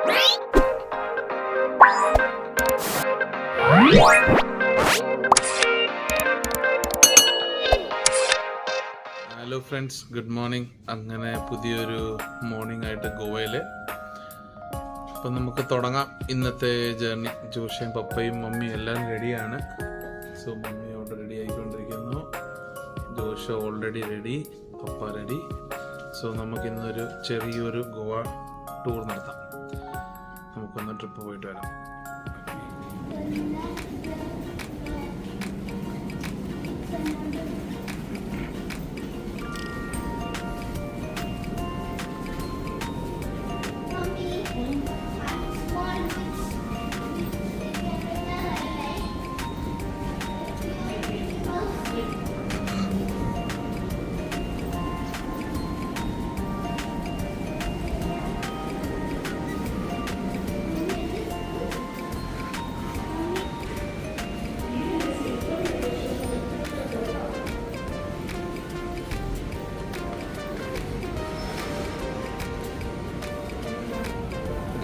Hello friends, good morning. അങ്ങനെ പുതിയൊരു morning ആയിട്ട് ഗോവയിൽ. അപ്പം നമുക്ക് തുടങ്ങാം ഇന്നത്തെ ജേർണി. ജോഷയും പപ്പയും മമ്മിയും എല്ലാം റെഡിയാണ്. സോ മമ്മി ഓൾറെഡി റെഡി ആയിക്കൊണ്ടിരിക്കുന്നു, Josha already ready, papa ready. So നമുക്കിന്നൊരു ചെറിയൊരു ഗോവ ടൂർ നടത്താം. നമുക്കൊന്ന് ട്രിപ്പ് പോയിട്ട് വരാം.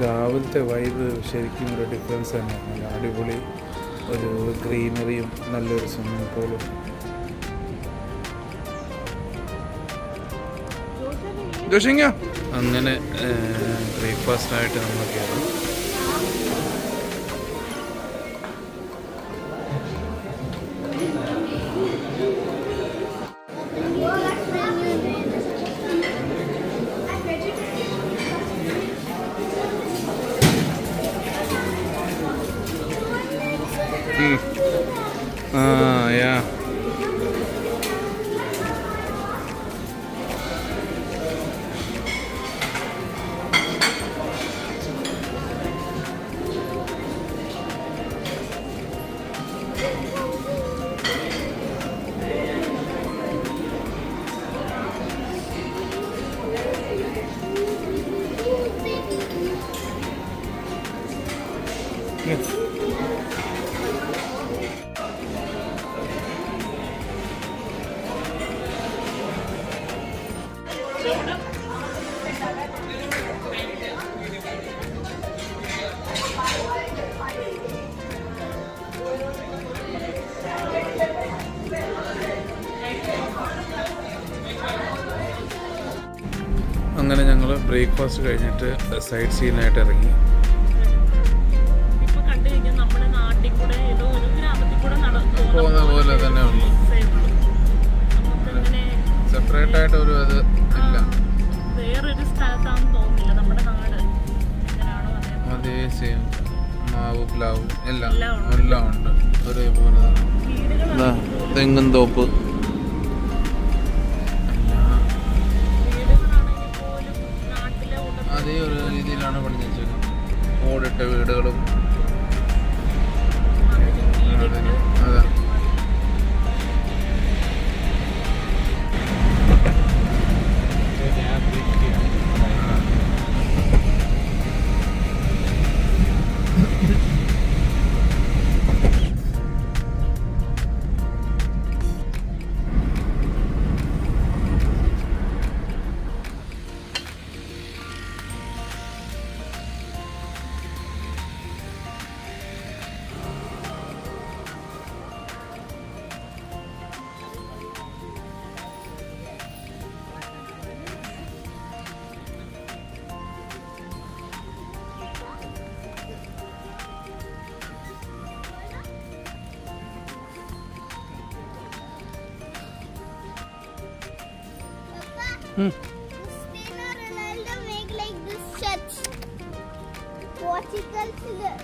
രാവിലത്തെ വൈബ് ശരിക്കും ഒരു ഡിഫറൻസ് തന്നെയാണ്. നല്ല അടിപൊളി ഒരു ഗ്രീനറിയും നല്ലൊരു സ്വിമ്മിംഗ് പൂളും. അങ്ങനെ ബ്രേക്ക്ഫാസ്റ്റായിട്ട് നമ്മൾ കയറും. Yeah. അങ്ങനെ ഞങ്ങൾ ബ്രേക്ക്ഫാസ്റ്റ് കഴിഞ്ഞിട്ട് സൈഡ് സീനായിട്ട് ഇറങ്ങി. പോകുന്ന പോലെ തന്നെ ഉള്ളു, സെപ്പറേറ്റ് ആയിട്ട് ഒരു ഇത് ഇല്ല. വേറൊരു സ്ഥലത്താണെന്ന് തോന്നുന്നില്ല, നമ്മുടെ നാട് അതേ സെയിം. മാവ് പ്ലാവ് എല്ലാം ഉണ്ട് ഒരേപോലെ തന്നെ. തെങ്ങും തോപ്പ് അതേ ഒരു രീതിയിലാണ് പണിഞ്ഞു വെച്ചേക്കുന്നത്. ഓടിട്ട വീടുകളും അതെ. Cristiano Ronaldo make like this shirts. Portugal figure.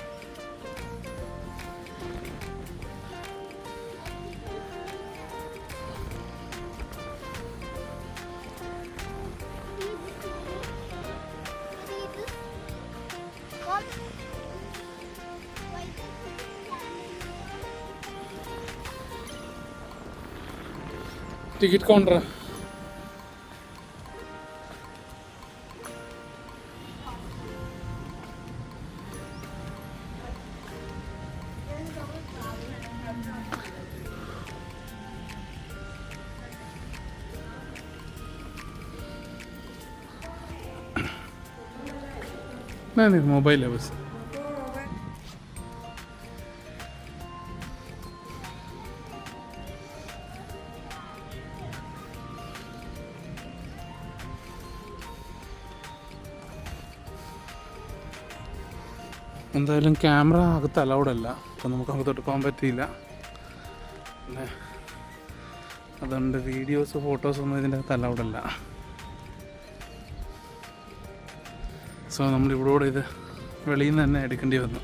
Ticket counter. नहीं मोबाइल है बस. എന്തായാലും ക്യാമറ അകത്ത് അലൗഡ് അല്ല, അപ്പം നമുക്ക് അകത്തോട്ട് പോകാൻ പറ്റിയില്ല. പിന്നെ അതുകൊണ്ട് വീഡിയോസ് ഫോട്ടോസ് ഒന്നും ഇതിൻ്റെ അകത്ത് അലൗഡ് അല്ല. സോ നമ്മളിവിടെ ഇത് വെളിയിൽ നിന്ന് തന്നെ എടുക്കേണ്ടി വന്നു.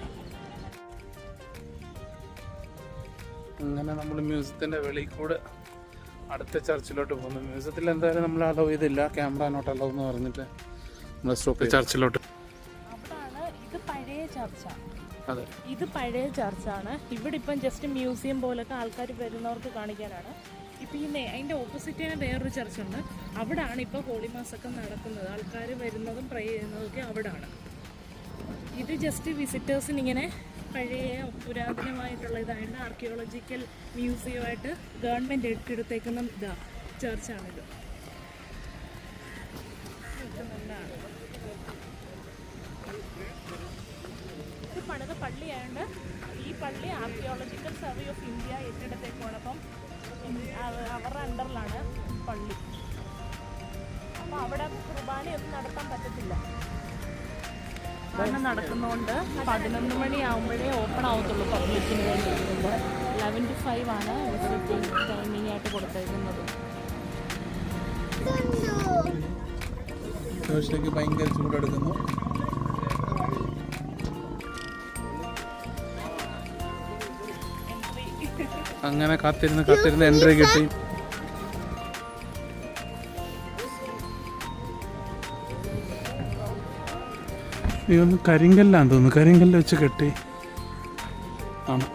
അങ്ങനെ നമ്മൾ മ്യൂസിയത്തിൻ്റെ വെളിയിൽ കൂടെ അടുത്ത ചർച്ചിലോട്ട് പോകുന്നു. മ്യൂസിയത്തിൽ എന്തായാലും നമ്മൾ അലൗ ചെയ്തില്ല, ക്യാമറ നോട്ട് അലൗ എന്ന് പറഞ്ഞിട്ട് നമ്മൾ സ്റ്റോപ്പ് ചർച്ചിലോട്ട്. അതെ, ഇത് പഴയ ചർച്ചാണ്. ഇവിടെ ഇപ്പം ജസ്റ്റ് മ്യൂസിയം പോലൊക്കെ ആൾക്കാർ വരുന്നവർക്ക് കാണിക്കാനാണ്. ഇപ്പം ഈ അതിൻ്റെ ഓപ്പോസിറ്റ് തന്നെ വേറൊരു ചർച്ചുണ്ട്. അവിടാണ് ഇപ്പോൾ ഹോളി മാസ് ഒക്കെ നടക്കുന്നത്. ആൾക്കാർ വരുന്നതും പ്രേ ചെയ്യുന്നതും ഒക്കെ അവിടാണ്. ഇത് ജസ്റ്റ് വിസിറ്റേഴ്സിന് ഇങ്ങനെ പഴയ പുരാതനമായിട്ടുള്ള ഇതായിട്ട് ആർക്കിയോളജിക്കൽ മ്യൂസിയമായിട്ട് ഗവൺമെൻറ് ഏറ്റെടുത്തേക്കുന്ന ഇതാ ചർച്ചാണിത്. നല്ലതാണ്. ഇത് പണിത പള്ളിയായതുകൊണ്ട് ഈ പള്ളി ആർക്കിയോളജിക്കൽ സർവേ ഓഫ് ഇന്ത്യ ഏറ്റെടുത്തേക്കാണ്. അപ്പം അവരുടെ അണ്ടറിലാണ് പള്ളി. അപ്പോൾ അവിടെ കുർബാനയൊന്നും നടത്താൻ പറ്റത്തില്ല. അങ്ങനെ നടക്കുന്നതുകൊണ്ട് 11 മണിയാകുമ്പോഴേ ഓപ്പൺ ആവത്തുള്ളൂ പബ്ലിക്കിന് വേണ്ടി. 11 to 5 ആണ് വിസിറ്റിംഗ് ടൈമിംഗ് ആയിട്ട് കൊടുത്തേക്കുന്നത്. ജോഷിലേക്ക് ഭയങ്കര ചൂടെടുക്കുന്നു. അങ്ങനെ കാത്തിരുന്ന് എൻട്രി കിട്ടി. ഇതൊന്ന് കരിങ്കല്ലാന്ന് തോന്നുന്നു, കരിങ്കല്ല് വെച്ച് കെട്ടി ആണ്.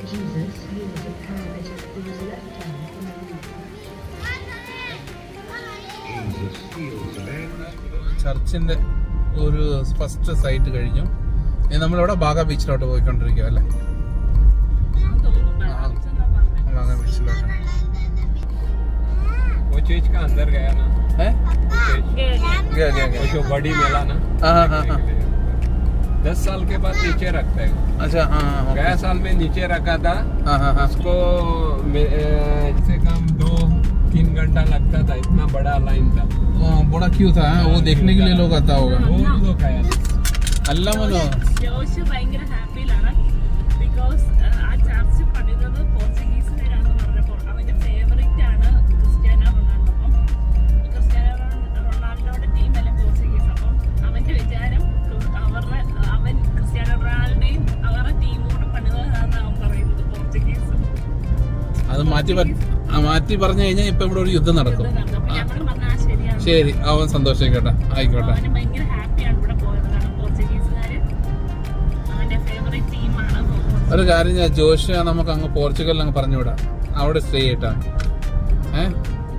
Jesus heals a paralytic with his left hand from the knee. ചർച്ചിന്റെ ഒരു ഫസ്റ്റ് സൈറ്റ് കഴിഞ്ഞു. നമ്മളിവിടെ ബാഗ ബീച്ചിലോട്ട് പോയിക്കൊണ്ടിരിക്കുക അല്ലേ? ബാഗ ബീച്ചിലോട്ട്. वो चीज का अंदर गया ना, गया वो जो बड़ी मेला ना, 10 साल के बाद नीचे रखते हैं. अच्छा, हाँ. गया साल में नीचे रखा था. उसको से कम 2-3 घंटा लगता था, इतना बड़ा लाइन था. बड़ा क्यों था? वो देखने के लिए लोग आता होगा. बहुत लोग आया. अल्लाह मनो ജോഷ് ഭയങ്കര ഹാപ്പിയിലാണ്. ബിക്കോസ് ആ ചർച്ച് പണിതത് പോർച്ചുഗീസുകാരാണെന്ന് പറഞ്ഞപ്പോൾ അവന്റെ ഫേവറേറ്റ് ആണ് ക്രിസ്ത്യാനോ റൊണാൾഡോ. അപ്പം ക്രിസ്ത്യാനോ റൊണാൾഡോയുടെ ടീമല്ല പോർച്ചുഗീസ്. അപ്പം അവന്റെ വിചാരം അവൻ ക്രിസ്ത്യാനോ റൊണാൾഡോയും അവരുടെ ടീമും കൂടെ പണിതതാണെന്ന് അവൻ പറയുന്നത്. പോർച്ചുഗീസ് അത് മാറ്റി പറഞ്ഞു കഴിഞ്ഞാൽ ഇപ്പൊ ഇവിടെ ഒരു യുദ്ധം നടക്കും. അപ്പൊ ഞങ്ങൾ പറഞ്ഞാൽ ശരിയാണ്. ശരി, അവൻ സന്തോഷിക്കട്ടെ, ആയിക്കോട്ടെ. അവന് ഭയങ്കര ഹാപ്പിയാണ് ഇവിടെ പോയത്. കാരണം പോർച്ചുഗീസുകാര് അവന്റെ ഫേവറേറ്റ് ടീമാണ്. ഒരു കാര്യം ഞാൻ ജോഷ് നമുക്ക് അങ്ങ് പോർച്ചുഗലിൽ അങ്ങ് പറഞ്ഞുവിടാം, അവിടെ സ്റ്റേ ചെയ്യട്ടാ.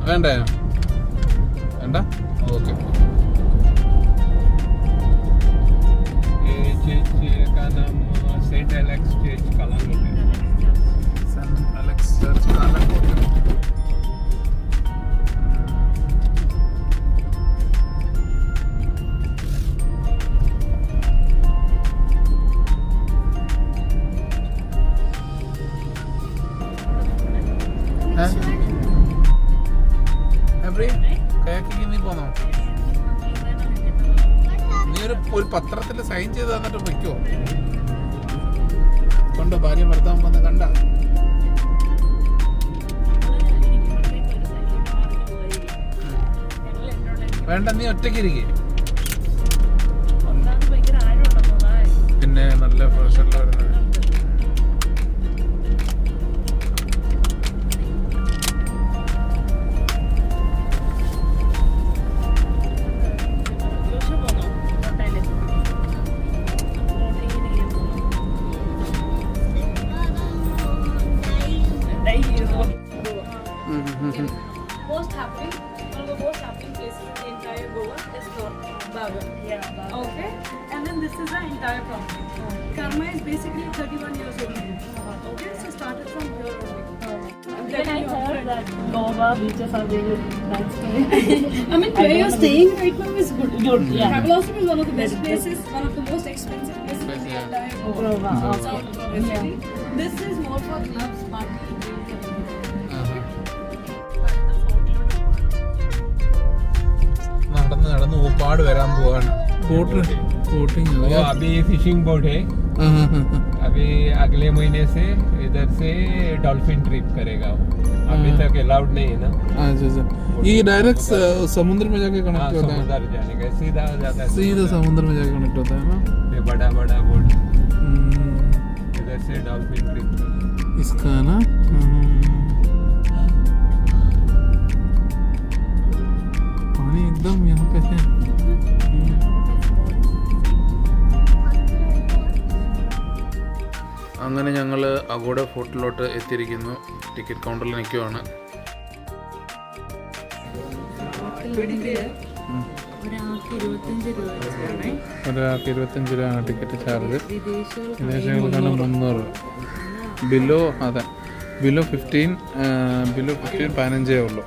വേണ്ടേ? വേണ്ട, ഓക്കെ. ये चर्च का नाम सेंट एलेक्स चर्च कलांगुट है. Saint Alex church Calangute. നീ പോന്നോ? നീ ഒരു പത്രത്തിൽ സൈൻ ചെയ്ത് തന്നിട്ട് വയ്ക്കോ? കൊണ്ട് ഭാര്യ ഭർത്താവ് വന്ന് കണ്ട. വേണ്ട, നീ ഒറ്റയ്ക്ക് ഇരിക്കേ. പിന്നെ നല്ല ഫ്രഷുള്ള വരുന്നത്. entire property. Karma is basically 31 years old. Okay, so started from here only. Then I heard that Goa beaches are very nice. I mean, where you're staying right now is good. Yeah. Travelosum is one of the best places, one of the most expensive places in the entire world. Goa. So, basically, this is more for clubs, party, drink, and നടന്ന് ഊപ്പാട് വരാൻ പോവാണ്. Boating वो अभी fishing boat है. अभी अगले महीने से इधर से डॉल्फिन ट्रिप करेगा वो. अभी तक अलाउड नहीं है ना. अच्छा. ये डायरेक्ट समुद्र में जाके कनेक्ट होता है. समुद्र जाने का सीधा जाता है. सीधा समुद्र में जाके कनेक्ट होता है ना. ये बड़ा बोट इधर से डॉल्फिन ट्रिप इसका ना. पानी एकदम यहाँ पे है. അങ്ങനെ ഞങ്ങൾ അഗോഡ ഫോർട്ടിലോട്ട് എത്തിയിരിക്കുന്നു. ടിക്കറ്റ് കൗണ്ടറിൽ നിൽക്കുവാണ്. ഒരാൾക്ക് 25 രൂപയാണ് ടിക്കറ്റ് ചാർജ്. വിദേശികൾക്കാണ് 300. ബിലോ 15 15 ഉള്ളൂ.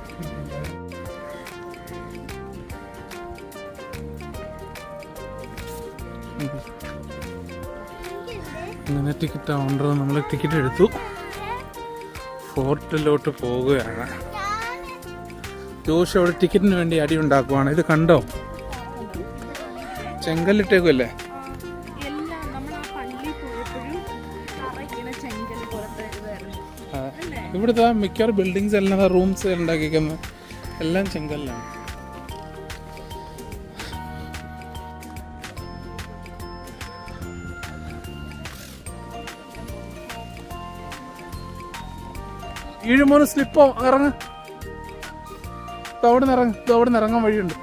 അങ്ങനെ ടിക്കറ്റ് കൗണ്ടർ നമ്മൾ ടിക്കറ്റ് എടുത്തു. ഫോർട്ടിലോട്ട് പോവുകയാണ്. ജോഷ് അവിടെ ടിക്കറ്റിന് വേണ്ടി അടി ഉണ്ടാക്കുവാണ്. ഇത് കണ്ടോ? ചെങ്കല്ലിട്ടേക്കുമല്ലേ? ഇവിടുത്തെ മിക്കവാറും ബിൽഡിങ്സ് എല്ലാം റൂംസ് ഉണ്ടാക്കിയിരിക്കുന്നത് എല്ലാം ചെങ്കല്ലാണ്. ഈഴുമോന് സ്ലിപ്പോ ഇറങ്ങ. അവിടെ നിന്ന് ഇറങ്ങാൻ വഴിയുണ്ട്.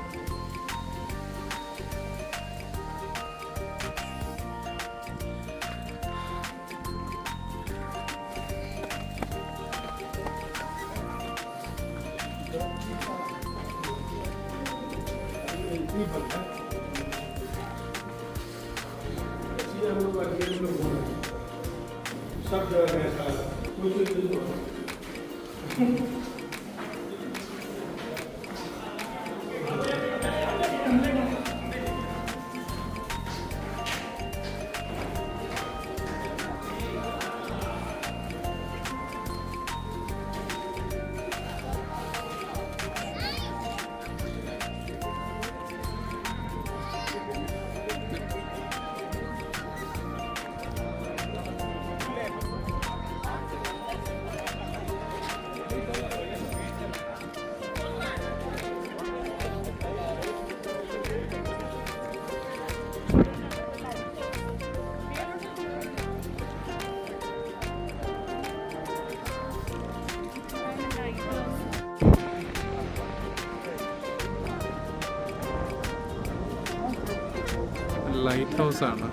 ലൈറ്റ് ഹൗസ് ആണ്.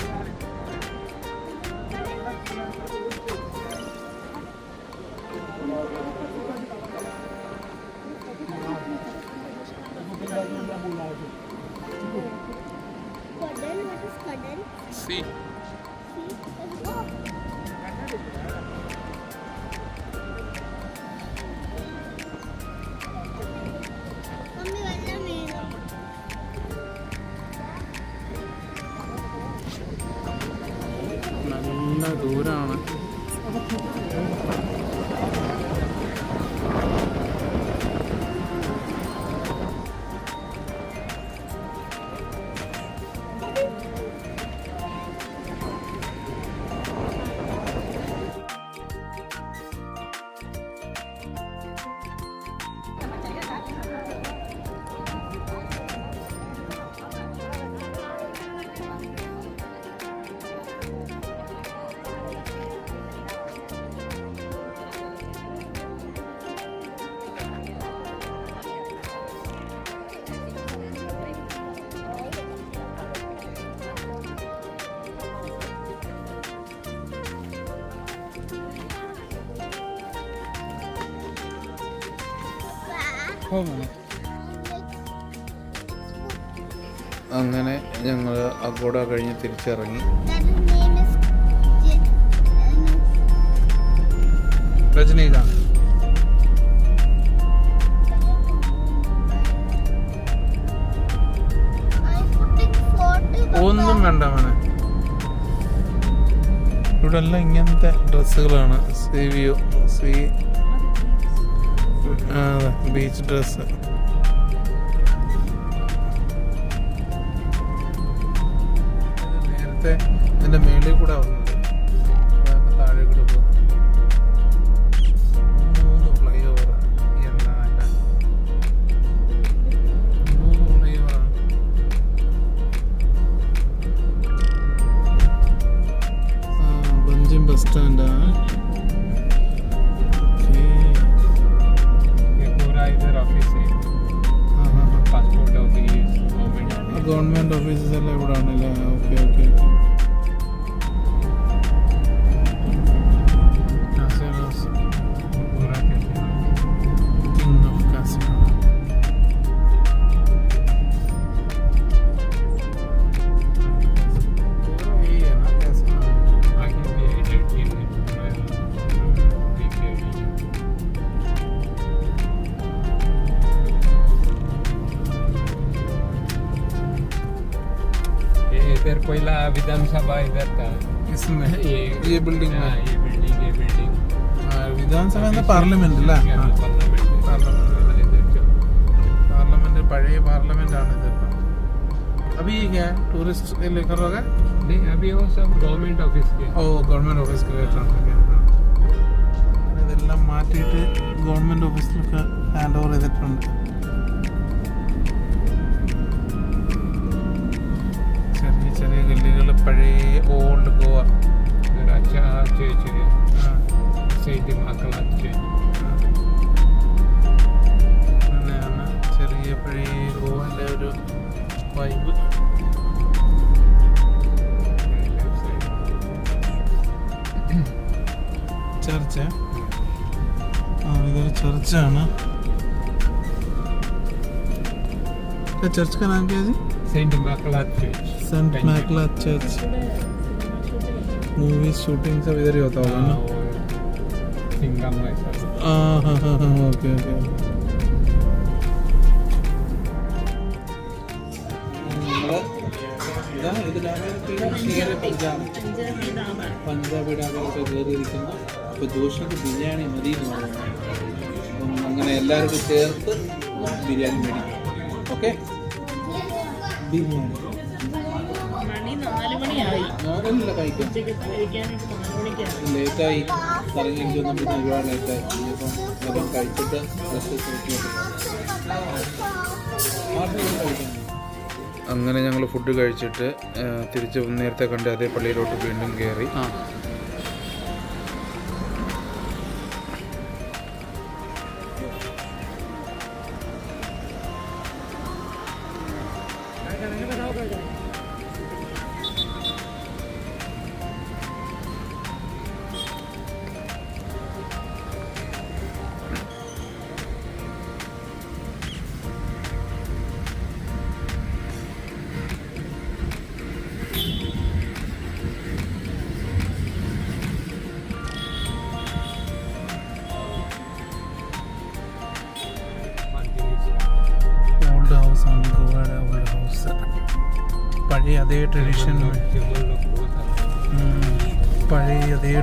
See? നല്ല ദൂരാണ്. അങ്ങനെ ഞങ്ങൾ അഗോഡ കഴിഞ്ഞ് തിരിച്ചിറങ്ങി. That name is Rajinikanth. I'm putting photo. ഒന്നും വേണ്ട മോനെ. ഇവിടെ എല്ലാം ഇങ്ങനത്തെ ഡ്രസ്സുകളാണ്. Beach dress. നേരത്തെ ഇതിന്റെ മേളിൽ കൂടെ വന്നത് താഴെ കൂടെ പോകുന്നത്. 3 ഫ്ലൈ ഓവർ. 3 ഫ്ലൈ ഓവറാണ്. ബഞ്ചിം ബസ് സ്റ്റാൻഡാണ്. ये पूरा इधर ऑफिस है, passport office, government government offices എല്ലാം ഇവിടെ ആണല്ലേ. Okay okay okay. पूरा कैसे കിങ് ഓഫ് കാസിനോ. आगे भी एजेंसी में इधर कोयला विधानसभा इधर था। इसमें ये बिल्डिंग में. हाँ, ये बिल्डिंग വിധാനസഭ എന്ന പാർലമെന്റ് അല്ലേ? പാർലമെന്റ് പഴയ പാർലമെന്റ് ആണ് ഇത്. अभी क्या टूरिस्ट लेकर होगा? नहीं, अभी वो सब गवर्नमेंट ऑफिस के। ഓ ഗവൺമെന്റ് ഓഫീസ് ഇതെല്ലാം മാറ്റിയിട്ട് ഗവൺമെന്റ് ഓഫീസിലൊക്കെ ഹാൻഡ് ഓവർ ചെയ്തിട്ടുണ്ട്. ചെറിയ ചെറിയ ഗല്ലികൾ. പഴയ ഓൾഡ് ഗോവ. इधर अच्छा चर्च है, सेंट इमाकलात चर्च। അങ്ങനെയാണ് ചെറിയ പഴയ ഗോവന്റെ ഒരു വൈബ്. ചർച്ച്. ഇതൊരു ചർച്ചാണ്. ചർച്ച് का नाम क्या है जी? Saint immaculate church. सेंट मैकलात चर्च. मूवी शूटिंग सब इधर ही होता होगा ना? सिंगम है सर। हाँ ओके ओके. പഞ്ചാബി ഡാമിലൊക്കെ കയറിയിരിക്കുന്ന. അപ്പോൾ ജോഷിക്ക് ബിരിയാണി മതി എന്ന് പറഞ്ഞു. അപ്പം അങ്ങനെ എല്ലാവർക്കും ചേർത്ത് ബിരിയാണി മേടിക്കും. ഓക്കെ. ബിരിയാണി മണി 4 മണിയായി. ഞാനല്ല കഴിക്കാം. ഉച്ചയ്ക്ക് കഴിക്കാനായിട്ട് 4 മണിക്കാണ്. ലേറ്റായി കറങ്ങി എനിക്ക് വന്നാൽ പിന്നെ ഒരുപാട് ലേറ്റായി. ഇനിയിപ്പം എല്ലാം കഴിച്ചിട്ട് അങ്ങനെ ഞങ്ങൾ ഫുഡ് കഴിച്ചിട്ട് തിരിച്ച് നേരത്തെ കണ്ട അതേ പള്ളിയിലോട്ട് വീണ്ടും കയറി. ഓൾഡ് ഹൗസ് ആണ് ഗോവയുടെ ഓൾഡ് ഹൗസ്. പഴയ അതേ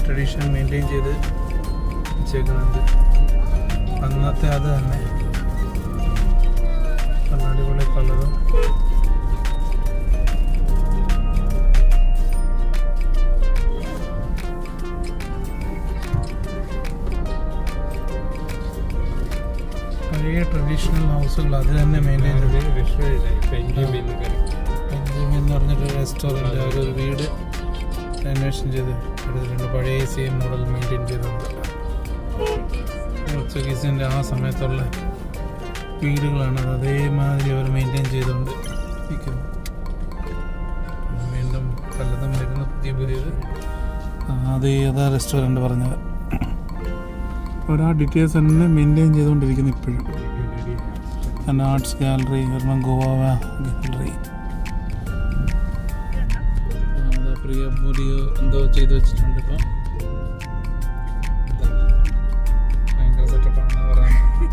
ട്രഡീഷൻ മെയിൻറ്റെയിൻ ചെയ്ത് വെച്ചേക്കുന്നുണ്ട്. അന്നത്തെ അത് തന്നെ നല്ല അടിപൊളി കളറും. പഴയ ട്രഡീഷണൽ ഹൗസുകൾ അത് തന്നെ മെയിൻറ്റെയിൻ ചെയ്ത്. बेंजामिन ബെഞ്ചമിൻ എന്ന് പറഞ്ഞിട്ട് റെസ്റ്റോറൻറ്റ് അവരൊരു വീട് റെനോവേഷൻ ചെയ്ത് എടുത്തിട്ടുണ്ട്. പഴയ സെയിം മോഡൽ മെയിൻറ്റെയിൻ ചെയ്തിട്ടുണ്ട്. പോർച്ചുഗീസിൻ്റെ ആ സമയത്തുള്ള വീടുകളാണ് അത്. അതേമാതിരി അവർ മെയിൻറ്റെയിൻ ചെയ്തുകൊണ്ട് ഇരിക്കുന്നു. വീണ്ടും പലതും വരുന്ന പുതിയത്. അതാ റെസ്റ്റോറൻറ്റ് പറഞ്ഞത്. ഓരോ ഡീറ്റെയിൽസ് തന്നെ മെയിൻറ്റെയിൻ ചെയ്തുകൊണ്ടിരിക്കുന്നു ഇപ്പോഴും. Arts gallery, Goa gallery. Priya മുടിയോ എന്തോ ചെയ്ത് വെച്ചിട്ടുണ്ട് ഇപ്പം. ഭയങ്കര സെറ്റപ്പാണെന്ന് പറയുന്നത്.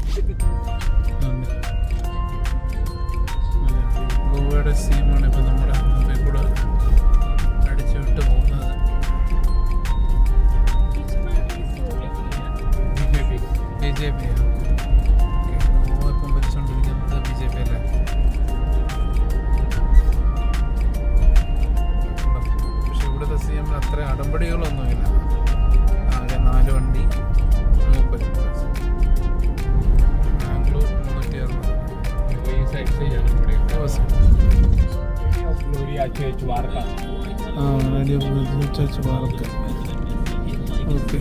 ഗോവയുടെ സീമാണ് ഇപ്പം നമ്മുടെ മുമ്പിൽ കൂടെ അടിച്ചു വിട്ട് പോകുന്നത്. BJP ഗോവ ഇപ്പം ഭരിച്ചുകൊണ്ടിരിക്കുന്നത് BJP അല്ലേ? പക്ഷെ ഇവിടുത്തെ CM അത്ര അടമ്പടികളൊന്നുമില്ല. ആകെ 4 വണ്ടി 30. ബാംഗ്ലൂർ 360. वही साइड से जाना पड़ेगा Gloria church Varca okay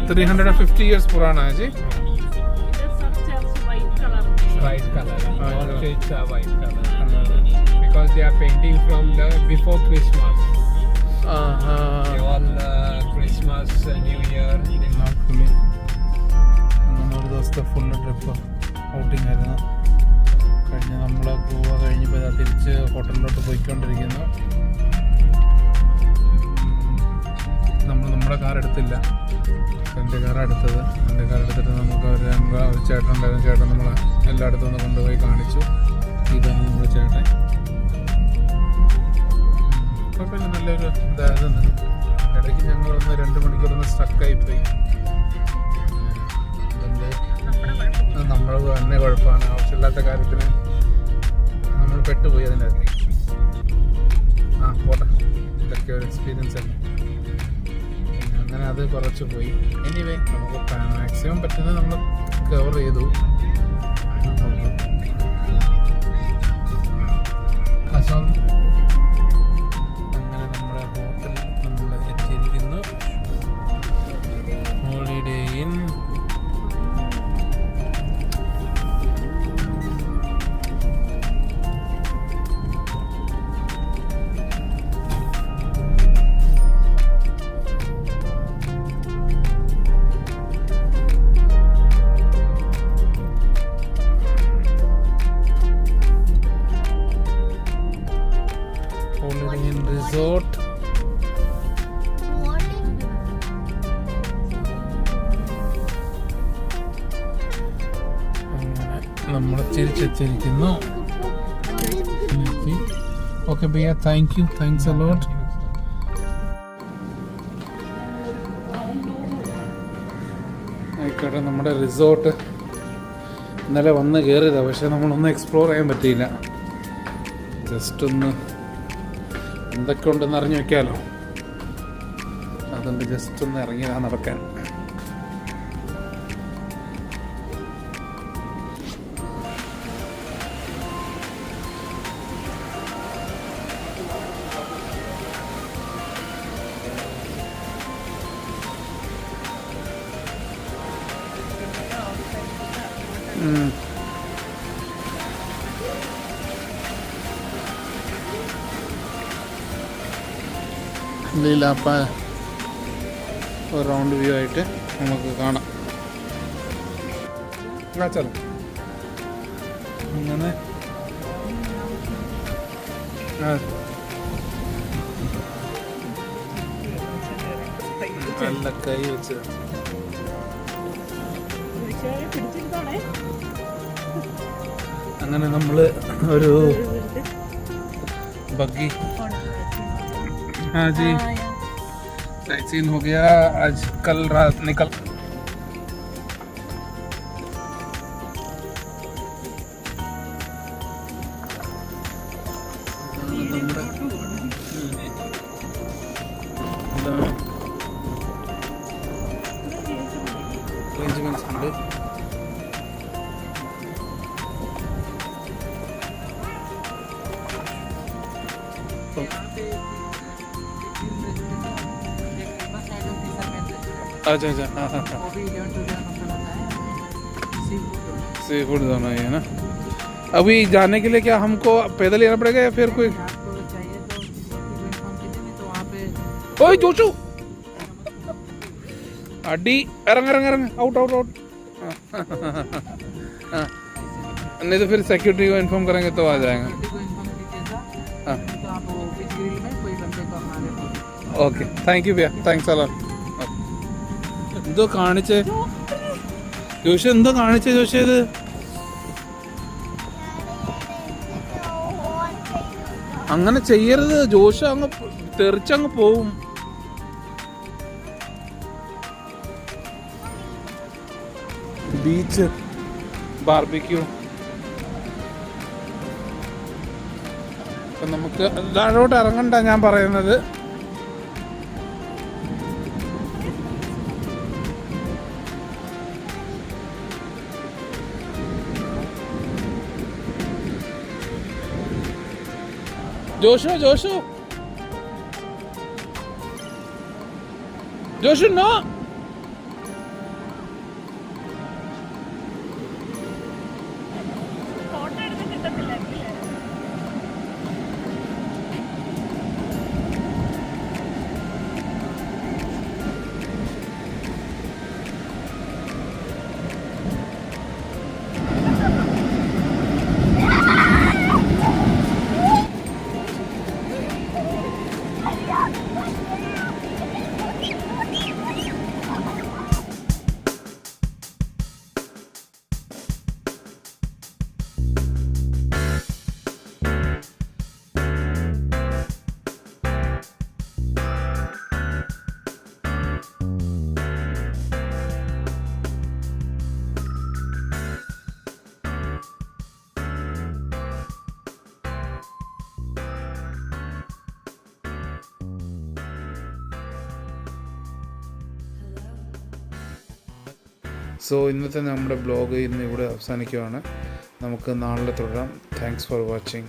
350 years पुराना है जी. वाइट कलर और चर्च का white colour because they are painting from the before Christmas. They all Christmas, New Year. അങ്ങനെ ഒരു ദിവസത്തെ ഫുള്ള് ട്രിപ്പ് ഔട്ടിംഗ് ആയിരുന്നു. കഴിഞ്ഞ് നമ്മൾ ഗോവ കഴിഞ്ഞപ്പോൾ തിരിച്ച് ഹോട്ടലിലോട്ട് പോയിക്കൊണ്ടിരിക്കുന്നു. നമ്മുടെ കാർ എടുത്തില്ല, എൻ്റെ കാർ എടുത്തത്. എൻ്റെ കാർ എടുത്തിട്ട് നമുക്ക് ഒരു ചേട്ടൻ ഉണ്ടായിരുന്നു. ചേട്ടൻ നമ്മളെ എല്ലായിടത്തും ഒന്ന് കൊണ്ടുപോയി കാണിച്ചു. ഇതാണ് നമ്മുടെ ചേട്ടൻ. കുഴപ്പമില്ല, നല്ലൊരു ഇതായിരുന്നു. ഇടയ്ക്ക് ഞങ്ങളൊന്ന് 2 മണിക്കൂറൊന്ന് സ്റ്റക്കായിപ്പോയി. നമ്മൾ തന്നെ കുഴപ്പമാണ്. ആവശ്യമില്ലാത്ത കാര്യത്തിന് നമ്മൾ പെട്ടുപോയി അതിനകത്ത്. പോട്ടെ, ഇതൊക്കെ ഒരു എക്സ്പീരിയൻസ് അല്ലേ. പിന്നെ അങ്ങനെ അത് കുറച്ച് പോയി. എനിവേ നമുക്ക് മാക്സിമം പറ്റുന്നത് നമ്മൾ കവർ ചെയ്തു. അങ്ങനെ നമ്മുടെ ഹോട്ടൽ നമ്മൾ എത്തിയിരിക്കുന്നു. Holiday Inn resort. അങ്ങനെ നമ്മൾ തിരിച്ചെത്തിയിരിക്കുന്നു. ഓക്കെ ഭയ്യ, താങ്ക്സ് എ ലോട്ട്. ആയിക്കോട്ടെ, നമ്മുടെ റിസോർട്ട് ഇന്നലെ വന്ന് കയറിയതാണ്. പക്ഷെ നമ്മളൊന്നും എക്സ്പ്ലോർ ചെയ്യാൻ പറ്റിയില്ല. ജസ്റ്റ് ഒന്ന് എന്തൊക്കെ ഉണ്ടെന്ന് അറിഞ്ഞു വെക്കാമല്ലോ. അതുകൊണ്ട് ജസ്റ്റ് ഒന്ന് ഇറങ്ങിയതാ നടക്കാൻ. ലീലാപ്പ ഒരു റൗണ്ട് വ്യൂ ആയിട്ട് നമുക്ക് കാണാം. ചലോ അങ്ങനെ നല്ല കൈ വെച്ച് അങ്ങനെ നമ്മൾ ഒരു बग्गी। हाँ जी, साइट सीन हो गया आज। कल रात निकल അറേഞ്ച്മെന്റ്സ് ഉണ്ട്. अच्छा अच्छा, हाँ हाँ हाँ, सी फूड जाना है ना। अभी जाने के लिए क्या हमको पैदल जाना पड़ेगा या फिर कोई? ओए जोशु अड्डी रंग रंग रंग आउट आउट आउट। नहीं तो फिर सिक्योरिटी को इन्फॉर्म करेंगे तो आ जाएगा। हाँ ഓക്കെ, താങ്ക് യു ബിയ, താങ്ക്സ് അല്ലോ. എന്തോ കാണിച്ചേ ജോഷി, എന്തോ കാണിച്ചേ ജോഷി? ഇത് അങ്ങനെ ചെയ്യരുത് ജോഷി, അങ്ങ് തെറിച്ചങ്ങ് പോവും. Beach barbecue. അപ്പം നമുക്ക് താഴോട്ട് ഇറങ്ങണ്ട ഞാൻ പറയുന്നത്. ജോഷു ജോഷു ജോഷു നോ. ഫോട്ടോ എടുത്ത് കിട്ടത്തില്ല. സോ ഇന്നത്തെ നമ്മുടെ ബ്ലോഗ് ഇന്ന് ഇവിടെ അവസാനിക്കുകയാണ്. നമുക്ക് നാളെ തുടരാം. Thanks for watching.